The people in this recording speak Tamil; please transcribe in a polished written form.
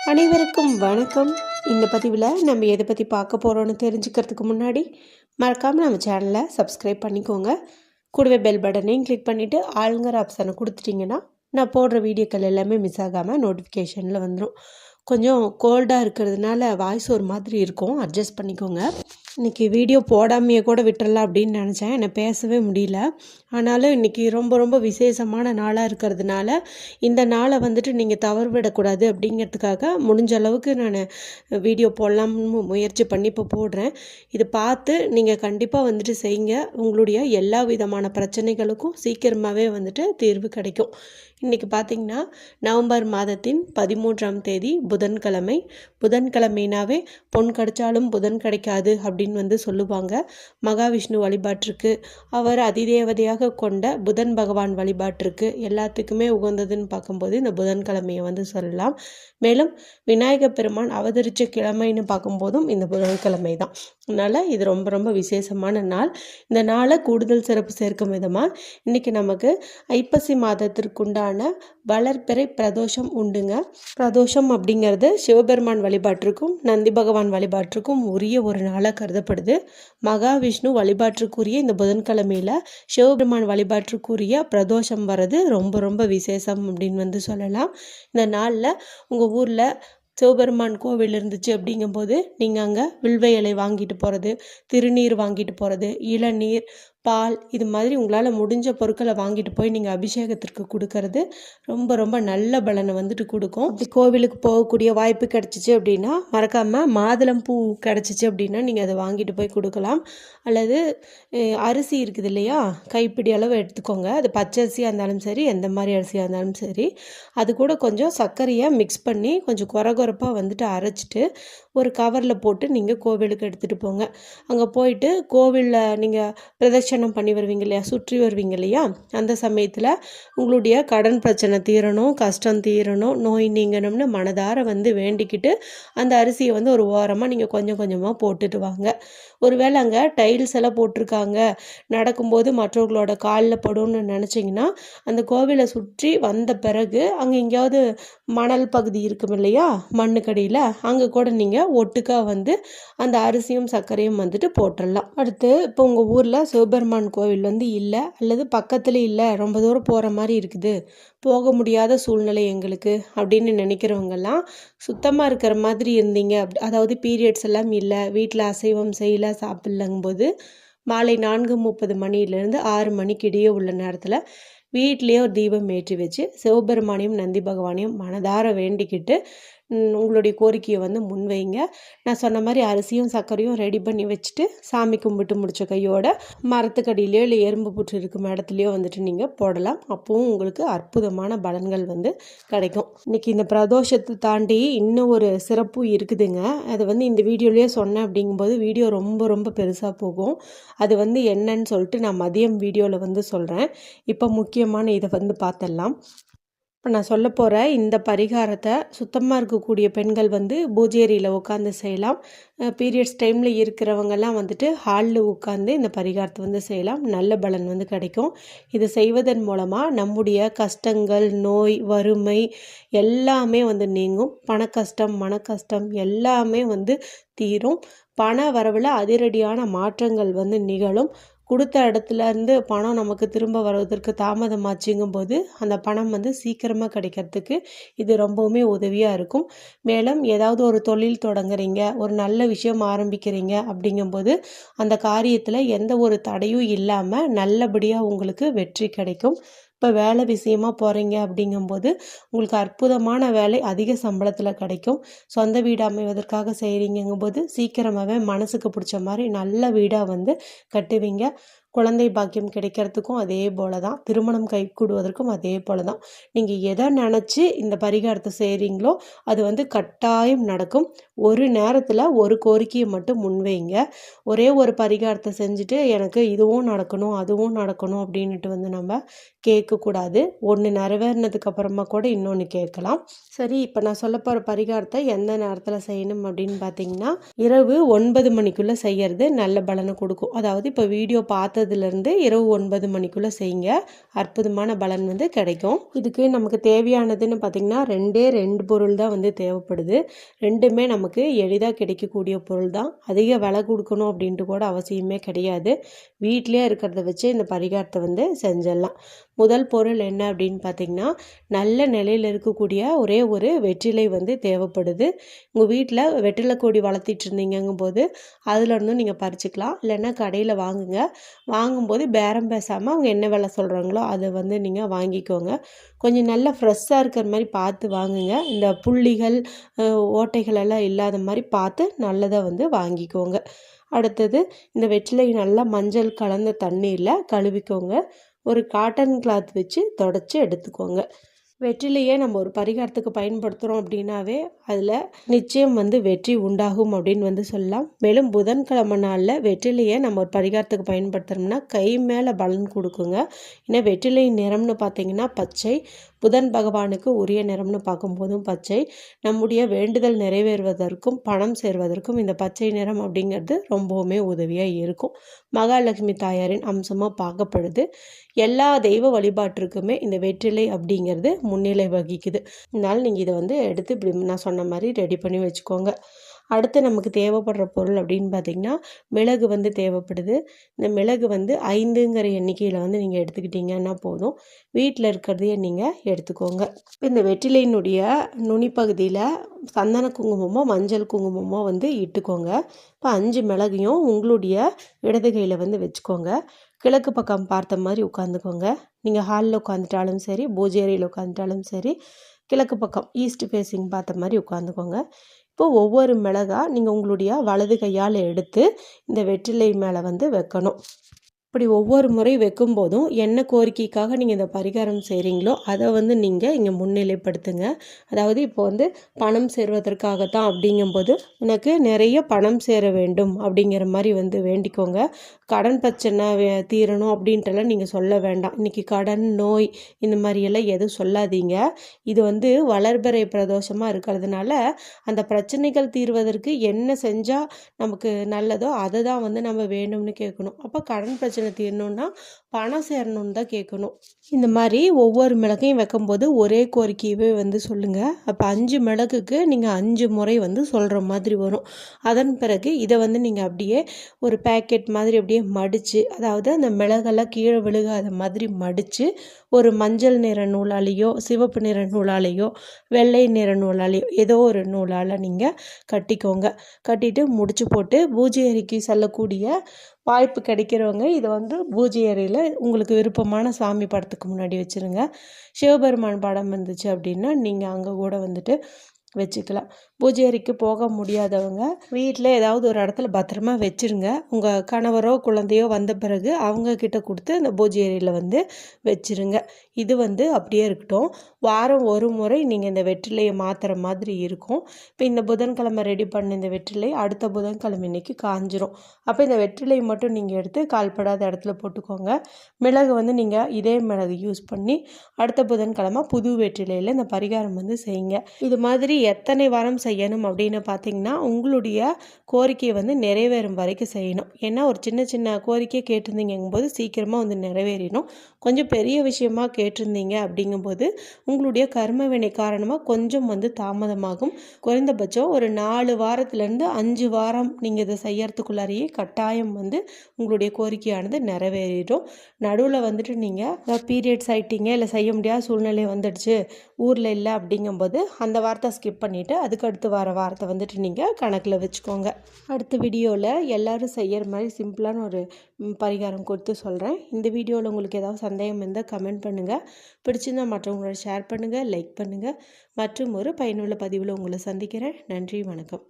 அனைவருக்கும் வணக்கம். இந்த பதிவில் நம்ம எதை பற்றி பார்க்க போகிறோன்னு தெரிஞ்சுக்கிறதுக்கு முன்னாடி மறக்காமல் நம்ம சேனலை சப்ஸ்கிரைப் பண்ணிக்கோங்க. கூடவே பெல் பட்டனையும் கிளிக் பண்ணிவிட்டு ஆளுங்கிற ஆப்ஷனை கொடுத்துட்டிங்கன்னா நான் போடுற வீடியோக்கள் எல்லாமே மிஸ் ஆகாமல் நோட்டிஃபிகேஷனில் வந்துடும். கொஞ்சம் கோல்டாக இருக்கிறதுனால வாய்ஸ் ஒரு மாதிரி இருக்கும், அட்ஜஸ்ட் பண்ணிக்கோங்க. இன்றைக்கி வீடியோ போடாமையே கூட விட்டுறலாம் அப்படின்னு நினச்சேன், என்னை பேசவே முடியல. ஆனாலும் இன்றைக்கி ரொம்ப ரொம்ப விசேஷமான நாளாக இருக்கிறதுனால இந்த நாளை வந்துட்டு நீங்கள் தவறு விடக்கூடாது அப்படிங்கிறதுக்காக முடிஞ்ச அளவுக்கு நான் வீடியோ போடலாம்னு முயற்சி பண்ணி இப்போ போடுறேன். இது பார்த்து நீங்கள் கண்டிப்பாக வந்துட்டு செய்யுங்க. உங்களுடைய எல்லா விதமான பிரச்சனைகளுக்கும் சீக்கிரமாகவே வந்துட்டு தீர்வு கிடைக்கும். இன்றைக்கி பார்த்திங்கன்னா நவம்பர் மாதத்தின் 13ஆம் தேதி புதன்கிழமை. புதன்கிழமைனாவே பொன் கிடைச்சாலும் புதன் கிடைக்காது அப்படின்னு வந்து சொல்லுவாங்க. மகாவிஷ்ணு வழிபாட்டிற்கு, அவர் அதிதேவதையாக கொண்ட புதன் பகவான் வழிபாட்டிற்கு எல்லாத்துக்குமே உகந்ததுன்னு பார்க்கும்போது இந்த புதன்கிழமையை வந்து சொல்லலாம். மேலும் விநாயகப் பெருமான் அவதரித்த கிழமைன்னு பார்க்கும்போதும் இந்த புதன்கிழமை தான். அதனால் இது ரொம்ப ரொம்ப விசேஷமான நாள். இந்த நாளை கூடுதல் சிறப்பு சேர்க்கும் விதமாக இன்றைக்கி நமக்கு ஐப்பசி மாதத்திற்குண்டான வளர்பிறை பிரதோஷம் உண்டுங்க. பிரதோஷம் அப்படிங்கிறது சிவபெருமான் வழிபாட்டிற்கும் நந்தி பகவான் வழிபாட்டிற்கும் உரிய ஒரு நாளாக கருதப்படுது. மகாவிஷ்ணு வழிபாட்டிற்குரிய இந்த புதன்கிழமையில் சிவபெருமான் வழிபாட்டிற்குரிய பிரதோஷம் வர்றது ரொம்ப ரொம்ப விசேஷம் அப்படின்னு வந்து சொல்லலாம். இந்த நாளில் உங்கள் ஊரில் சிவபெருமான் கோவில் இருந்துச்சு அப்படிங்கும்போது நீங்கள் அங்கே வில்வ இலை வாங்கிட்டு போகிறது, திருநீர் வாங்கிட்டு போகிறது, இளநீர், பால், இது மாதிரி உங்களால் முடிஞ்ச பொருட்களை வாங்கிட்டு போய் நீங்கள் அபிஷேகத்திற்கு கொடுக்கறது ரொம்ப ரொம்ப நல்ல பலனை வந்துட்டு கொடுக்கும். அப்படி கோவிலுக்கு போகக்கூடிய வாய்ப்பு கிடச்சிச்சு அப்படின்னா மறக்காமல் மாதுளம் பூ கிடச்சிச்சு அப்படின்னா நீங்கள் அதை வாங்கிட்டு போய் கொடுக்கலாம். அல்லது அரிசி இருக்குது இல்லையா, கைப்பிடி அளவு எடுத்துக்கோங்க. அது பச்சை அரிசியாக இருந்தாலும் சரி, எந்த மாதிரி அரிசியாக இருந்தாலும் சரி, அது கூட கொஞ்சம் சர்க்கரையை மிக்ஸ் பண்ணி கொஞ்சம் குறப்பாக வந்துட்டு அரைச்சிட்டு ஒரு கவரில் போட்டு நீங்கள் கோவிலுக்கு எடுத்துகிட்டு போங்க. அங்கே போயிட்டு கோவிலில் நீங்கள் பிரதட்சணம் பண்ணி வருவீங்க இல்லையா, சுற்றி வருவீங்க இல்லையா, அந்த சமயத்தில் உங்களுடைய கடன் பிரச்சனை தீரணும், கஷ்டம் தீரணும், நோய் நீங்கணும்னு மனதார வந்து வேண்டிக்கிட்டு அந்த அரிசியை வந்து ஒரு ஓரமாக நீங்கள் கொஞ்சம் கொஞ்சமாக போட்டுட்டு வாங்க. ஒருவேளை அங்கே டைல்ஸ் எல்லாம் போட்டிருக்காங்க, நடக்கும்போது மற்றவர்களோட காலில் படும்னு நினச்சிங்கன்னா அந்த கோவிலை சுற்றி வந்த பிறகு அங்கே எங்கேயாவது மணல் பகுதி இருக்கும் இல்லையா, மண்ணுக்கடியில், அங்கே கூட நீங்கள் ஒட்டுக்கா வந்து அந்த அரிசியும் சர்க்கரையும் வந்துட்டு போட்டுடலாம். அடுத்து இப்போ உங்கள் ஊரில் சிவபெருமான் கோவில் வந்து இல்லை, அல்லது பக்கத்தில் இல்லை, ரொம்ப தூரம் போகிற மாதிரி இருக்குது, போக முடியாத சூழ்நிலை எங்களுக்கு அப்படின்னு நினைக்கிறவங்கெல்லாம் சுத்தமாக இருக்கிற மாதிரி இருந்தீங்க, அதாவது பீரியட்ஸ் எல்லாம் இல்லை, வீட்டில் அசைவம் செய்யலை, சாப்பிட்லங்கும்போது மாலை 4:30 மணிலேருந்து 6 மணிக்கு இடையே உள்ள நேரத்தில் வீட்லேயே ஒரு தீபம் ஏற்றி வச்சு சிவபெருமானையும் நந்தி பகவானையும் மனதார வேண்டிக்கிட்டு உங்களுடைய கோரிக்கையை வந்து முன்வைங்க. நான் சொன்ன மாதிரி அரிசியும் சர்க்கரையும் ரெடி பண்ணி வச்சுட்டு சாமி கும்பிட்டு முடித்த கையோட மரத்துக்கடியிலையோ இல்லை எறும்பு புற்று இருக்கும் இடத்துலையோ வந்துட்டு நீங்கள் போடலாம். அப்போவும் உங்களுக்கு அற்புதமான பலன்கள் வந்து கிடைக்கும். இன்றைக்கி இந்த பிரதோஷத்தை தாண்டி இன்னும் ஒரு சிறப்பு இருக்குதுங்க. அது வந்து இந்த வீடியோலேயே சொன்னேன் அப்படிங்கும்போது வீடியோ ரொம்ப ரொம்ப பெருசாக போகும். அது வந்து என்னன்னு சொல்லிட்டு நான் மதியம் வீடியோவில் வந்து சொல்கிறேன். இப்போ முக்கியமான இதை வந்து பார்த்துடலாம். இப்போ நான் சொல்ல போகிற இந்த பரிகாரத்தை சுத்தமாக இருக்கக்கூடிய பெண்கள் வந்து பூஜை அறையில் உட்காந்து செய்யலாம். பீரியட்ஸ் டைமில் இருக்கிறவங்கெல்லாம் வந்துட்டு ஹாலில் உட்காந்து இந்த பரிகாரத்தை வந்து செய்யலாம். நல்ல பலன் வந்து கிடைக்கும். இது செய்வதன் மூலமாக நம்முடைய கஷ்டங்கள், நோய், வறுமை எல்லாமே வந்து நீங்கும். பணக்கஷ்டம், மனக்கஷ்டம் எல்லாமே வந்து தீரும். பண வரவில் அதிரடியான மாற்றங்கள் வந்து நிகழும். கொடுத்த இடத்துலேருந்து பணம் நமக்கு திரும்ப வருவதற்கு தாமதமாச்சுங்கும்போது அந்த பணம் வந்து சீக்கிரமாக கிடைக்கிறதுக்கு இது ரொம்பவுமே உதவியாக இருக்கும். மேலும் ஏதாவது ஒரு தொழில் தொடங்குறீங்க, ஒரு நல்ல விஷயம் ஆரம்பிக்கிறீங்க அப்படிங்கும்போது அந்த காரியத்தில் எந்த ஒரு தடையும் இல்லாமல் நல்லபடியாக உங்களுக்கு வெற்றி கிடைக்கும். இப்போ வேலை விஷயமாக போகிறீங்க அப்படிங்கும்போது உங்களுக்கு அற்புதமான வேலை அதிக சம்பளத்தில் கிடைக்கும். சொந்த வீடு அமைவதற்காக செய்கிறீங்கும்போது சீக்கிரமாகவே மனசுக்கு பிடிச்ச மாதிரி நல்ல வீடாக வந்து கட்டுவீங்க. குழந்தை பாக்கியம் கிடைக்கிறதுக்கும் அதே போல தான், திருமணம் கைகூடுவதற்கும் அதே போல தான். நீங்கள் எதை நினச்சி இந்த பரிகாரத்தை செய்கிறீங்களோ அது வந்து கட்டாயம் நடக்கும். ஒரு நேரத்தில் ஒரு கோரிக்கையை மட்டும் முன்வைங்க. ஒரே ஒரு பரிகாரத்தை செஞ்சுட்டு எனக்கு இதுவும் நடக்கணும் அதுவும் நடக்கணும் அப்படின்ட்டு வந்து நம்ம கேட்கக்கூடாது. ஒன்று நிறைவேறினதுக்கு அப்புறமா கூட இன்னொன்று கேட்கலாம். சரி, இப்போ நான் சொல்ல போகிற பரிகாரத்தை எந்த நேரத்தில் செய்யணும் அப்படின்னு பார்த்தீங்கன்னா இரவு 9 மணிக்குள்ளே செய்கிறது நல்ல பலனை கொடுக்கும். அதாவது இப்போ வீடியோ பார்த்த பார்த்ததுலேருந்து இரவு 9 மணிக்குள்ளே செய்யுங்க. அற்புதமான பலன் வந்து கிடைக்கும். இதுக்கு நமக்கு தேவையானதுன்னு பார்த்திங்கன்னா 2 பொருள் தான் வந்து தேவைப்படுது. 2மே நமக்கு எளிதாக கிடைக்கக்கூடிய பொருள் தான். அதிக விலை கொடுக்கணும் அப்படின்ட்டு கூட அவசியமே கிடையாது. வீட்டிலே இருக்கிறத வச்சு இந்த பரிகாரத்தை வந்து செஞ்சிடலாம். முதல் பொருள் என்ன அப்படின்னு பார்த்திங்கன்னா, நல்ல நிலையில் இருக்கக்கூடிய ஒரே ஒரு வெற்றிலை வந்து தேவைப்படுது. உங்கள் வீட்டில் வெற்றிலை கொடி வளர்த்திட்டு இருந்தீங்கும் போது அதுலேருந்தும் நீங்கள் பறிச்சுக்கலாம். இல்லைன்னா கடையில் வாங்குங்க. வாங்கும்போது பேரம் பேசாமல் அவங்க என்ன விலை சொல்கிறாங்களோ அதை வந்து நீங்கள் வாங்கிக்கோங்க. கொஞ்சம் நல்லா ஃப்ரெஷ்ஷாக இருக்கிற மாதிரி பார்த்து வாங்குங்க. இந்த புள்ளிகள் ஓட்டைகள் எல்லாம் இல்லாத மாதிரி பார்த்து நல்லதாக வந்து வாங்கிக்கோங்க. அடுத்தது இந்த வெற்றிலை நல்லா மஞ்சள் கலந்த தண்ணியில் கழுவிக்கோங்க. ஒரு காட்டன் கிளாத் வச்சு தொடச்சி எடுத்துக்கோங்க. வெற்றிலையே நம்ம ஒரு பரிகாரத்துக்கு பயன்படுத்துகிறோம் அப்படின்னாவே அதில் நிச்சயம் வந்து வெற்றி உண்டாகும் அப்படின்னு வந்து சொல்லலாம். மேலும் புதன்கிழமை நாளில் வெற்றிலையை நம்ம ஒரு பரிகாரத்துக்கு பயன்படுத்துகிறோம்னா கை மேலே பலன் கொடுக்குங்க. ஏன்னா வெற்றிலை நிறம்னு பார்த்திங்கன்னா பச்சை. புதன் பகவானுக்கு உரிய நிறம்னு பார்க்கும்போதும் பச்சை. நம்முடைய வேண்டுதல் நிறைவேறுவதற்கும் பணம் சேர்வதற்கும் இந்த பச்சை நிறம் அப்படிங்கிறது ரொம்பவுமே உதவியாக இருக்கும். மகாலட்சுமி தாயாரின் அம்சமாக பார்க்கப்படுது. எல்லா தெய்வ வழிபாட்டிற்குமே இந்த வெற்றிலை அப்படிங்கிறது முன்னிலை வகிக்குது. அதனால் நீங்கள் இதை வந்து எடுத்து இப்படி நான் சொன்ன மாதிரி ரெடி பண்ணி வச்சுக்கோங்க. அடுத்து நமக்கு தேவைப்படுற பொருள் அப்படின்னு பார்த்திங்கன்னா மிளகு வந்து தேவைப்படுது. இந்த மிளகு வந்து 5ங்கிற எண்ணிக்கையில் வந்து நீங்கள் எடுத்துக்கிட்டிங்கன்னா போதும். வீட்டில் இருக்கிறதையே நீங்கள் எடுத்துக்கோங்க. இந்த வெற்றிலையினுடைய நுனிப்பகுதியில் சந்தன குங்குமமோ மஞ்சள் குங்குமமோ வந்து இட்டுக்கோங்க. இப்போ 5 மிளகையும் உங்களுடைய இடது கையில் வந்து வச்சுக்கோங்க. கிழக்கு பக்கம் பார்த்த மாதிரி உட்காந்துக்கோங்க. நீங்கள் ஹாலில் உட்காந்துட்டாலும் சரி, பூஜை அறையில் உட்காந்துட்டாலும் சரி, கிழக்கு பக்கம் ஈஸ்ட் ஃபேஸிங் பார்த்த மாதிரி உட்காந்துக்கோங்க. இப்போது ஒவ்வொரு மிளகா நீங்கள் உங்களுடைய வலது கையால் எடுத்து இந்த வெற்றிலை மேலே வந்து வைக்கணும். இப்படி ஒவ்வொரு முறை வைக்கும்போதும் என்ன கோரிக்கைக்காக நீங்கள் இந்த பரிகாரம் செய்கிறீங்களோ அதை வந்து நீங்கள் இங்கே முன்னிலைப்படுத்துங்க. அதாவது இப்போ வந்து பணம் சேர்வதற்காகத்தான் அப்படிங்கும்போது எனக்கு நிறைய பணம் சேர வேண்டும் அப்படிங்கிற மாதிரி வந்து வேண்டிக்கோங்க. கடன் பிரச்சனை தீரணும் அப்படின்ட்டுலாம் நீங்கள் சொல்ல வேண்டாம். இன்றைக்கி கடன் நோய் இந்த மாதிரியெல்லாம் எதுவும் சொல்லாதீங்க. இது வந்து வளர்பிறை பிரதோஷமாக இருக்கிறதுனால அந்த பிரச்சனைகள் தீர்வதற்கு என்ன செஞ்சால் நமக்கு நல்லதோ அதை தான் வந்து நம்ம வேணும்னு கேட்கணும். அப்போ கடன் பிரச்சனை தீரணும்னா பணம் சேரணும்னு தான் கேட்கணும். இந்த மாதிரி ஒவ்வொரு மிளகையும் வைக்கும்போது ஒரே கோரிக்கையவே வந்து சொல்லுங்கள். அப்போ 5 மிளகுக்கு நீங்கள் 5 முறை வந்து சொல்கிற மாதிரி வரும். அதன் பிறகு இதை வந்து நீங்கள் அப்படியே ஒரு பேக்கெட் மாதிரி அப்படியே மடித்து, அதாவது அந்த மிளகெல்லாம் கீழே விழுகாத மாதிரி மடித்து ஒரு மஞ்சள் நிற நூலாலேயோ சிவப்பு நிற நூலாலேயோ வெள்ளை நிற நூலாலேயோ ஏதோ ஒரு நூலால் நீங்கள் கட்டிக்கோங்க. கட்டிட்டு முடிச்சு போட்டு பூஜை அறைக்கு செல்லக்கூடிய வாய்ப்பு கிடைக்கிறவங்க இதை வந்து பூஜை அறையில் உங்களுக்கு விருப்பமான சாமி படத்துக்கு முன்னாடி வச்சுருங்க. சிவபெருமான் படம் இருந்துச்சு அப்படின்னா நீங்கள் அங்கே கூட வந்துட்டு வச்சுக்கலாம். பூஜை அறைக்கு போக முடியாதவங்க வீட்டில் ஏதாவது ஒரு இடத்துல பத்திரமா வச்சுருங்க. உங்கள் கணவரோ குழந்தையோ வந்த பிறகு அவங்கக்கிட்ட கொடுத்து அந்த பூஜை அறையில் வந்து வச்சுருங்க. இது வந்து அப்படியே இருக்கட்டும். வாரம் ஒரு முறை நீங்கள் இந்த வெற்றிலையை மாற்றுற மாதிரி இருக்கும். இப்போ இந்த புதன்கிழமை ரெடி பண்ண இந்த வெற்றிலை அடுத்த புதன்கிழமை இன்னைக்கு காஞ்சிரும். அப்போ இந்த வெற்றிலையை மட்டும் நீங்கள் எடுத்து கால்படாத இடத்துல போட்டுக்கோங்க. மிளகு வந்து நீங்கள் இதே மிளகு யூஸ் பண்ணி அடுத்த புதன்கிழமை புது வெற்றிலையில் இந்த பரிகாரம் வந்து செய்யுங்க. இது மாதிரி எத்தனை வாரம் செய்யணும் அப்படின்னு பார்த்தீங்கன்னா உங்களுடைய கோரிக்கையை வந்து நிறைவேறும் வரைக்கும் செய்யணும். ஏன்னா ஒரு சின்ன சின்ன கோரிக்கை கேட்டிருந்தீங்கும்போது சீக்கிரமாக வந்து நிறைவேறிடும். கொஞ்சம் பெரிய விஷயமா கேட்டிருந்தீங்க அப்படிங்கும்போது உங்களுடைய கர்ம வினை காரணமாக கொஞ்சம் வந்து தாமதமாகும். குறைந்தபட்சம் ஒரு 4 வாரத்துலேருந்து 5 வாரம் நீங்கள் இதை செய்யறதுக்குள்ளாரையே கட்டாயம் வந்து உங்களுடைய கோரிக்கையானது நிறைவேறிடும். நடுவில் வந்துட்டு நீங்கள் பீரியட்ஸ் ஆகிட்டீங்க, இல்லை செய்ய முடியாத சூழ்நிலை வந்துடுச்சு, ஊரில் இல்லை அப்படிங்கும்போது அந்த வாரத்தை ஸ்கிப் பண்ணிவிட்டு அதுக்கு அடுத்து வர வாரத்தை வந்துட்டு நீங்கள் கணக்கில் வச்சுக்கோங்க. அடுத்த வீடியோவில் எல்லோரும் செய்கிற மாதிரி சிம்பிளான ஒரு பரிகாரம் கொடுத்து சொல்கிறேன். இந்த வீடியோவில் உங்களுக்கு ஏதாவது சந்தேகம் இருந்தால் கமெண்ட் பண்ணுங்கள். பிடிச்சிருந்தால் மற்றவங்களோட ஷேர் பண்ணுங்கள், லைக் பண்ணுங்கள். மற்றும் ஒரு பயனுள்ள பதிவில் உங்களை சந்திக்கிறேன். நன்றி, வணக்கம்.